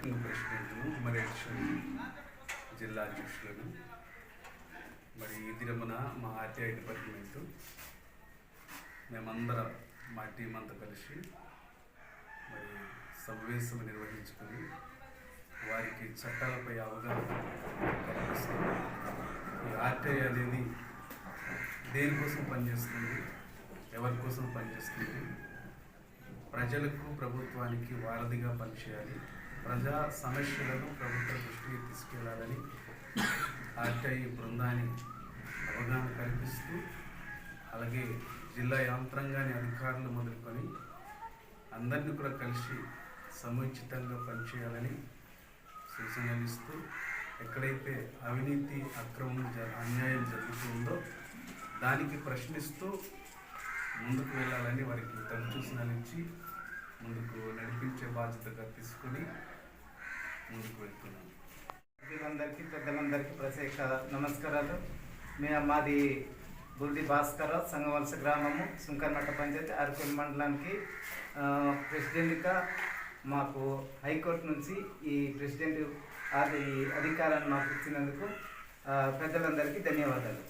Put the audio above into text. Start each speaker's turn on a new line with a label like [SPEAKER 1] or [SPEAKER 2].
[SPEAKER 1] Working ప్రెసిడెంట్ను మరి additional జిల్లా అధ్యక్షులను మరి ఈ దినమున మా ఆర్టీఐ డిపార్ట్మెంటు మేమందరం మా టీం అంతా కలిసి మరి సమావేశం నిర్వహించుకొని వారికి చట్టాలపై అవగాహన కల్పిస్తుంది. ఈ ఆర్టీఐ అనేది దేనికోసం పనిచేస్తుంది, ఎవరి కోసం పనిచేస్తుంది, ప్రజలకు ప్రభుత్వానికి వారధిగా పనిచేయాలి, ప్రజా సమస్యలను ప్రభుత్వ దృష్టికి తీసుకెళ్లాలని ఆర్టీఐ బృందాన్ని అవగాహన కల్పిస్తూ, అలాగే జిల్లా యంత్రాంగాన్ని అధికారులు మొదలుకొని అందరినీ కూడా కలిసి సముచితంగా పనిచేయాలని సూచనలు ఇస్తూ, ఎక్కడైతే అవినీతి అక్రమం అన్యాయం జరుగుతుందో దానికి ప్రశ్నిస్తూ ముందుకు వెళ్ళాలని వారికి తరచూసనలు ఇచ్చి ముందుకు నడిపించే బాధ్యతగా తీసుకొని ముందుకు వెళ్తున్నాం.
[SPEAKER 2] ప్రజలందరికీ పెద్దలందరికీ ప్రత్యేక నమస్కారాలు. మాది బుల్ది భాస్కర్, సంగవలస గ్రామము, సుంకర్మట్ట పంచాయతీ, అరకుల్ మండలానికి ప్రెసిడెంట్గా మాకు హైకోర్టు నుంచి ఈ ప్రెసిడెంట్ అధికారాన్ని మాకు ఇచ్చినందుకు పెద్దలందరికీ ధన్యవాదాలు.